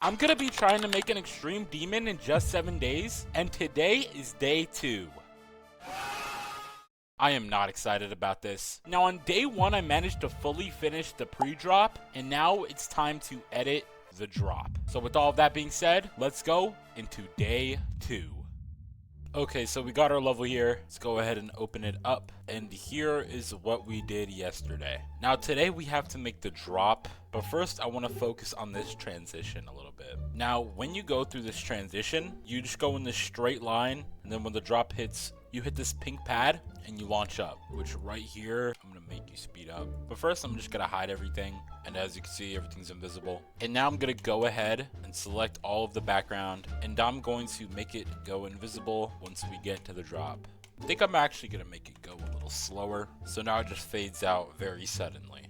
I'm gonna be trying to make an extreme demon in just 7 days, and today is day 2. I am not excited about this. Now on day 1 I managed to fully finish the pre-drop, and now it's time to edit the drop. So with all of that being said, let's go into day 2. Okay, so we got our level here. Let's go ahead and open it up. And here is what we did yesterday. Now today we have to make the drop, but first I want to focus on this transition a little bit. Now when you go through this transition, you just go in this straight line, and then when the drop hits, you hit this pink pad and you launch up, which right here, I'm gonna make you speed up. But first I'm just gonna hide everything. And as you can see, everything's invisible. And now I'm gonna go ahead and select all of the background, and I'm going to make it go invisible once we get to the drop. I think I'm actually gonna make it go a little slower. So now it just fades out very suddenly.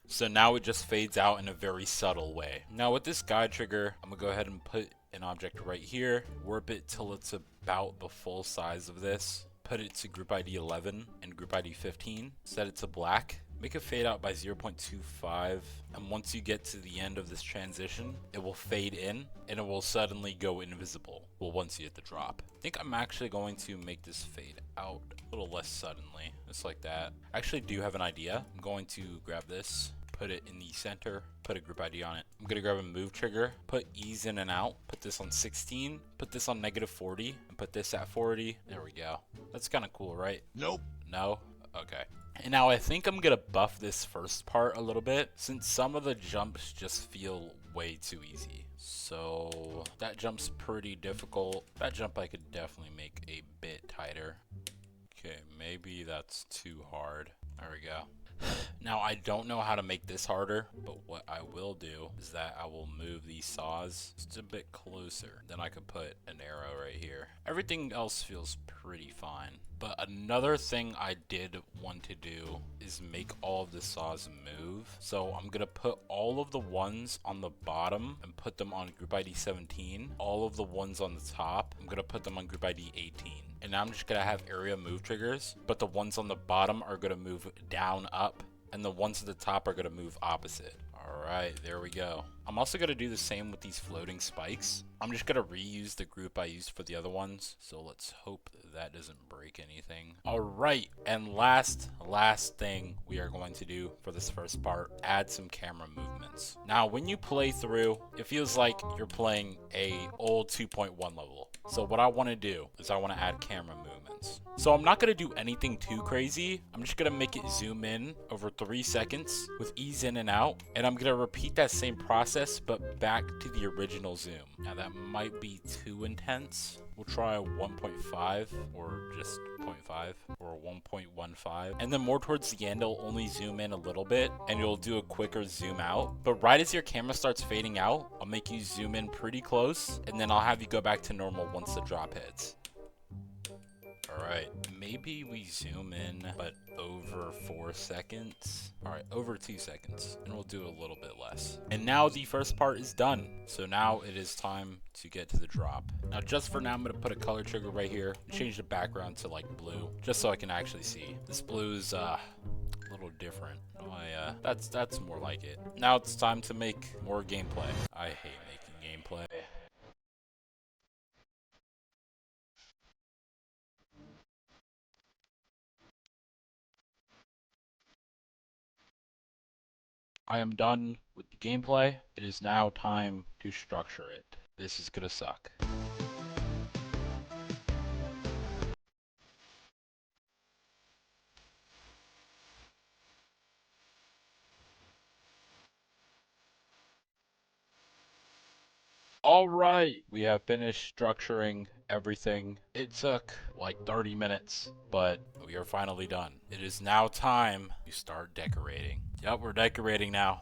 So now it just fades out in a very subtle way. Now with this guide trigger, I'm gonna go ahead and put an object right here, warp it till it's about the full size of this, put it to group ID 11 and group ID 15, set it to black, make it fade out by 0.25, and once you get to the end of this transition, it will fade in and it will suddenly go invisible. Well, once you hit the drop. I think I'm actually going to make this fade out a little less suddenly, just like that. I actually do have an idea. I'm going to grab this, put it in the center, put a group ID on it. I'm gonna grab a move trigger, put ease in and out, put this on 16, put this on -40, and put this at 40. There we go. That's kind of cool, right? Nope. No? Okay. And now I think I'm gonna buff this first part a little bit, since some of the jumps just feel way too easy. So that jump's pretty difficult. That jump I could definitely make a bit tighter. Okay, maybe that's too hard. There we go. Now I don't know how to make this harder, but what I will do is that I will move these saws just a bit closer. Then I could put an arrow right here. Everything else feels pretty fine. But another thing I did want to do is make all of the saws move. So I'm gonna put all of the ones on the bottom and put them on group ID 17. All of the ones on the top, I'm gonna put them on group ID 18. And now I'm just gonna have area move triggers, but the ones on the bottom are gonna move down, up, and the ones at the top are gonna move opposite. Alright, there we go. I'm also gonna do the same with these floating spikes. I'm just gonna reuse the group I used for the other ones, so let's hope that doesn't break anything. Alright, and last thing we are going to do for this first part, add some camera movements. Now when you play through, it feels like you're playing a old 2.1 level. So what I want to do is I want to add camera movements. So I'm not going to do anything too crazy. I'm just going to make it zoom in over 3 seconds with ease in and out. And I'm going to repeat that same process, but back to the original zoom. Now that might be too intense. We'll try 1.5 or just 0.5 or 1.15. And then more towards the end, it'll only zoom in a little bit and you'll do a quicker zoom out. But right as your camera starts fading out, I'll make you zoom in pretty close and then I'll have you go back to normal once the drop hits. Alright, maybe we zoom in, but over 4 seconds. Alright, over 2 seconds. And we'll do a little bit less. And now the first part is done. So now it is time to get to the drop. Now just for now, I'm going to put a color trigger right here. Change the background to like blue, just so I can actually see. This blue is a little different. Oh yeah, that's more like it. Now it's time to make more gameplay. I hate making gameplay. I am done with the gameplay. It is now time to structure it. This is gonna suck. Alright, we have finished structuring everything. It took like 30 minutes, but we are finally done. It is now time to start decorating. Yep, we're decorating now.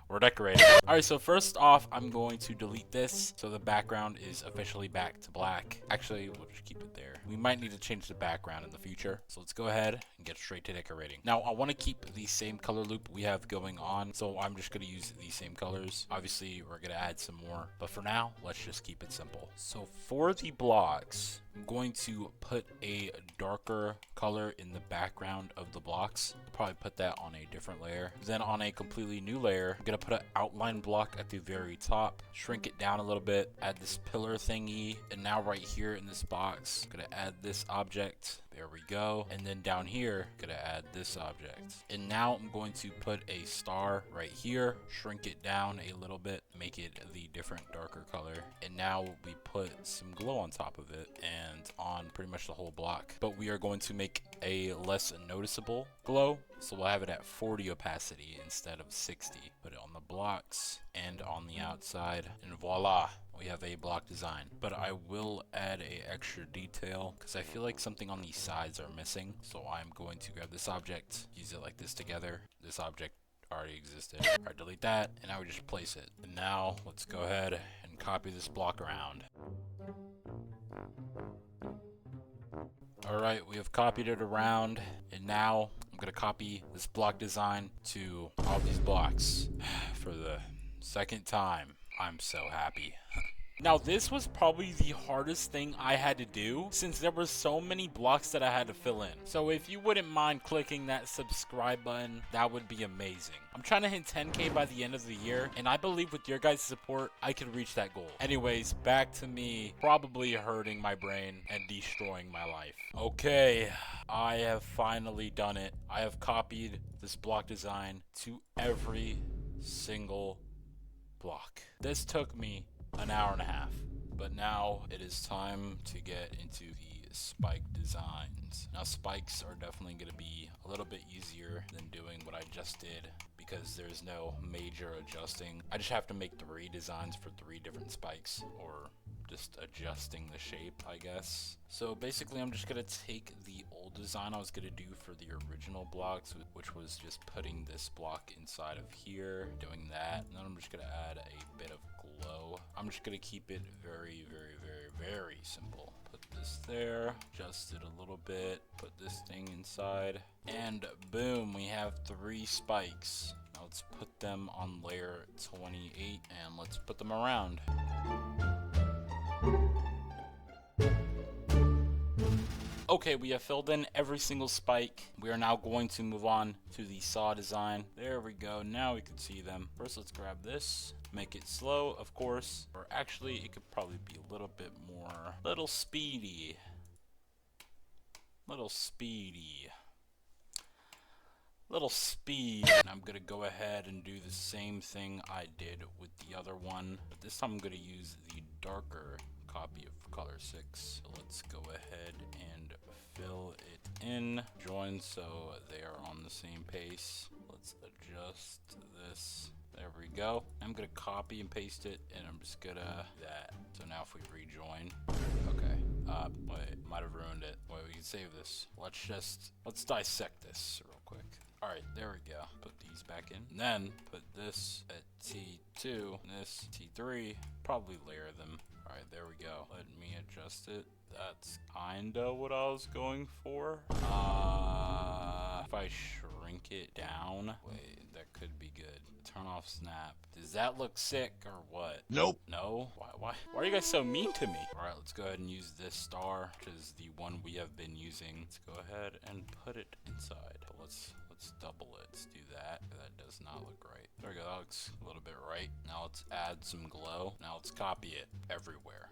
We're decorating. Alright, so first off, I'm going to delete this so the background is officially back to black. Actually, we'll just keep it there. We might need to change the background in the future. So let's go ahead and get straight to decorating. Now, I want to keep the same color loop we have going on, so I'm just going to use these same colors. Obviously, we're going to add some more, but for now, let's just keep it simple. So for the blocks, I'm going to put a darker color in the background of the blocks. I'll probably put that on a different layer. Then on a completely new layer, I'm going gonna put an outline block at the very top, shrink it down a little bit, add this pillar thingy, and now right here in this box, I'm gonna add this object. There we go. And then down here, gonna add this object. And now I'm going to put a star right here, shrink it down a little bit, make it the different darker color. And now we put some glow on top of it and on pretty much the whole block. But we are going to make a less noticeable glow. So we'll have it at 40 opacity instead of 60. Put it on the blocks and on the outside, and voila, we have a block design. But I will add a extra detail because I feel like something on these sides are missing. So I'm going to grab this object, use it like this together. This object already existed. Alright, delete that, and now we just place it. And now let's go ahead and copy this block around. Alright, we have copied it around, and now I'm gonna copy this block design to all these blocks for the second time. I'm so happy. Now this was probably the hardest thing I had to do since there were so many blocks that I had to fill in. So if you wouldn't mind clicking that subscribe button, that would be amazing. I'm trying to hit 10K by the end of the year, and I believe with your guys' support, I can reach that goal. Anyways, back to me probably hurting my brain and destroying my life. Okay, I have finally done it. I have copied this block design to every single block. This took me an hour and a half, but now it is time to get into the spike designs. Now spikes are definitely going to be a little bit easier than doing what I just did because there's no major adjusting. I just have to make 3 designs for 3 different spikes, or just adjusting the shape, I guess. So basically I'm just gonna take the old design I was gonna do for the original blocks, which was just putting this block inside of here, doing that, and then I'm just gonna add a bit of glow. I'm just gonna keep it very, very, very, very simple. Put this there, adjust it a little bit, put this thing inside, and boom, we have 3 spikes. Now let's put them on layer 28 and let's put them around. Okay, we have filled in every single spike. We are now going to move on to the saw design. There we go. Now we can see them. First, let's grab this. Make it slow, of course. Or actually, it could probably be a little bit more... Little speedy. Little speed. And I'm going to go ahead and do the same thing I did with the other one. But this time I'm going to use the darker copy of color 6. So let's go ahead and fill it in, join so they are on the same pace. Let's adjust this. There we go. I'm gonna copy and paste it, and I'm just gonna do that. So now if we rejoin, okay. Wait, might have ruined it. Wait, we can save this. Let's dissect this real quick. All right, there we go. Put these back in, and then put this at T2, and this T3. Probably layer them. Alright, there we go. Let me adjust it. That's kinda what I was going for. If I shrink it down, wait, that could be good. Turn off snap. Does that look sick or what? Nope. No? Why are you guys so mean to me? Alright, let's go ahead and use this star, which is the one we have been using. Let's go ahead and put it inside. Let's double it. Let's do that. That does not look right. There we go. That looks a little bit right. Now let's add some glow. Now let's copy it everywhere.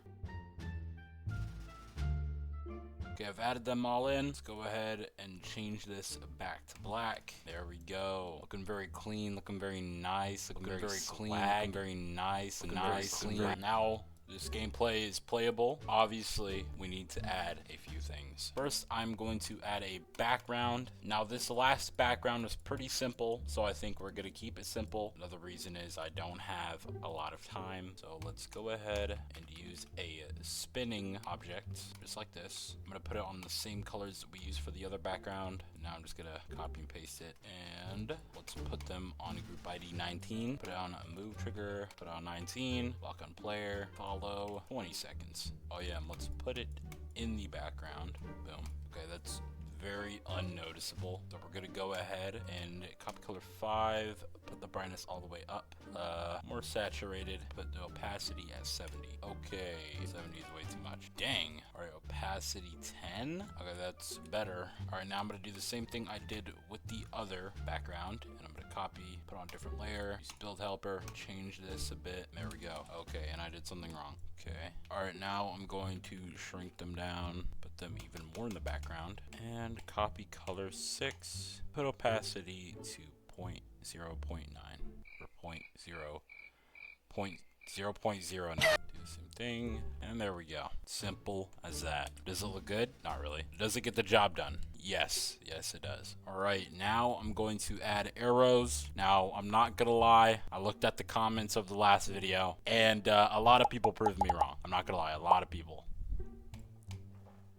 Okay, I've added them all in. Let's go ahead and change this back to black. There we go. Looking very clean, looking very nice, looking very clean, looking very nice and nice. Now this gameplay is playable. Obviously, we need to add a few things. First, I'm going to add a background. Now, this last background was pretty simple, so I think we're going to keep it simple. Another reason is I don't have a lot of time. So let's go ahead and use a spinning object, just like this. I'm going to put it on the same colors that we used for the other background. Now I'm just going to copy and paste it, and let's put them on group ID 19. Put it on a move trigger, put it on 19, lock on player, follow, 20 seconds. Oh yeah, and let's put it in the background. Boom. Okay, that's very unnoticeable. So we're gonna go ahead and copy color 5, put the brightness all the way up. More saturated, put the opacity at 70. Okay, 70 is way too much. Dang. All right, opacity 10. Okay, that's better. All right, now I'm gonna do the same thing I did with the other background, and I'm gonna copy, put on a different layer, use build helper, change this a bit. There we go. Okay, and I did something wrong. Okay. All right, now I'm going to shrink them down, put them even more in the background, and copy color 6, put opacity to 0.09 or 0.0.09. Do the same thing, and there we go. Simple as that. Does it look good? Not really. Does it get the job done? Yes, yes it does. All right, now I'm going to add arrows. Now, I'm not gonna lie, I looked at the comments of the last video, and a lot of people proved me wrong. I'm not gonna lie, a lot of people.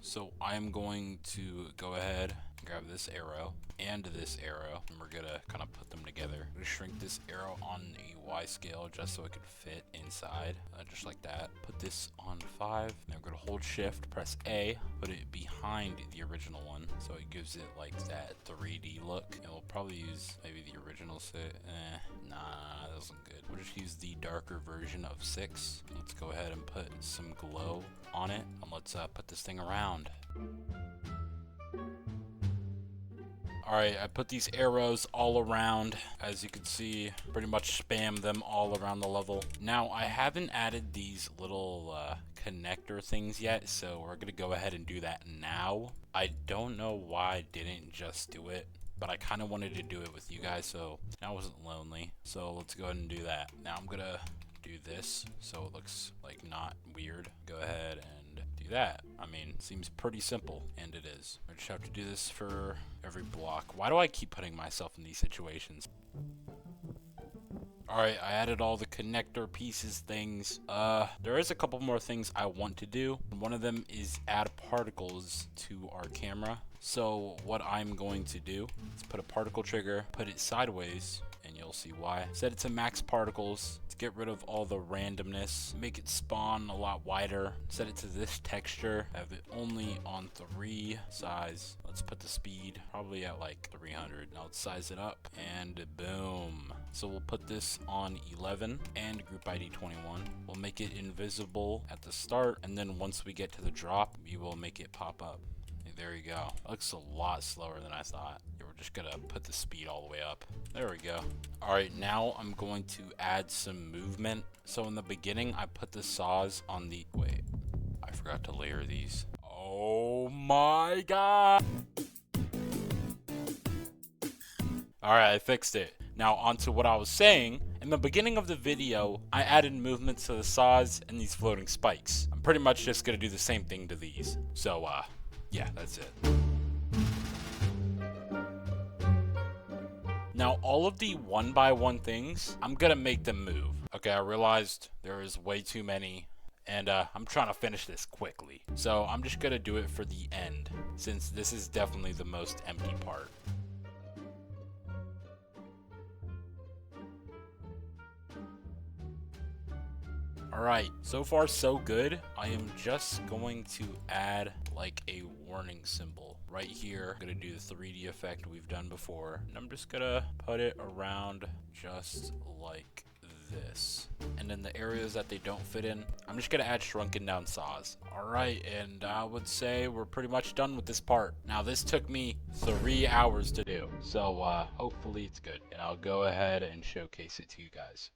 So I'm going to go ahead, grab this arrow and this arrow, and we're gonna kind of put them together. I'm gonna shrink this arrow on a Y scale just so it could fit inside, just like that. Put this on 5. Now we're gonna hold Shift, press A, put it behind the original one, so it gives it like that 3D look. And we'll probably use maybe the original set. Nah, that wasn't good. We'll just use the darker version of 6. Let's go ahead and put some glow on it, and let's put this thing around. Alright, I put these arrows all around. As you can see, pretty much spam them all around the level. Now, I haven't added these little connector things yet, so we're going to go ahead and do that now. I don't know why I didn't just do it, but I kind of wanted to do it with you guys, so I wasn't lonely. So let's go ahead and do that. Now I'm going to do this so it looks like not weird. Go ahead and do that. I mean, seems pretty simple, and it is. I just have to do this for every block. Why do I keep putting myself in these situations? Alright, I added all the connector pieces things. There is a couple more things I want to do. One of them is add particles to our camera. So what I'm going to do is put a particle trigger, put it sideways, and you'll see why. Set it to max particles to get rid of all the randomness, make it spawn a lot wider. Set it to this texture, have it only on 3 size. Let's put the speed probably at like 300. Now let's size it up, and boom. So we'll put this on 11 and group ID 21. We'll make it invisible at the start, and then once we get to the drop, we will make it pop up. There you go. Looks a lot slower than I thought. We're just gonna put the speed all the way up. There we go. Alright, now I'm going to add some movement. So in the beginning, I put the saws on the... Wait, I forgot to layer these. Oh my god! Alright, I fixed it. Now onto what I was saying. In the beginning of the video, I added movement to the saws and these floating spikes. I'm pretty much just gonna do the same thing to these. So, yeah, that's it. Now, all of the 1x1 things, I'm gonna make them move. Okay, I realized there is way too many, and I'm trying to finish this quickly. So I'm just gonna do it for the end, since this is definitely the most empty part. Alright, so far so good. I am just going to add like a warning symbol right here. I'm gonna do the 3D effect we've done before, and I'm just gonna put it around just like this. And then the areas that they don't fit in, I'm just gonna add shrunken down saws. Alright, and I would say we're pretty much done with this part. Now this took me 3 hours to do, so hopefully it's good. And I'll go ahead and showcase it to you guys.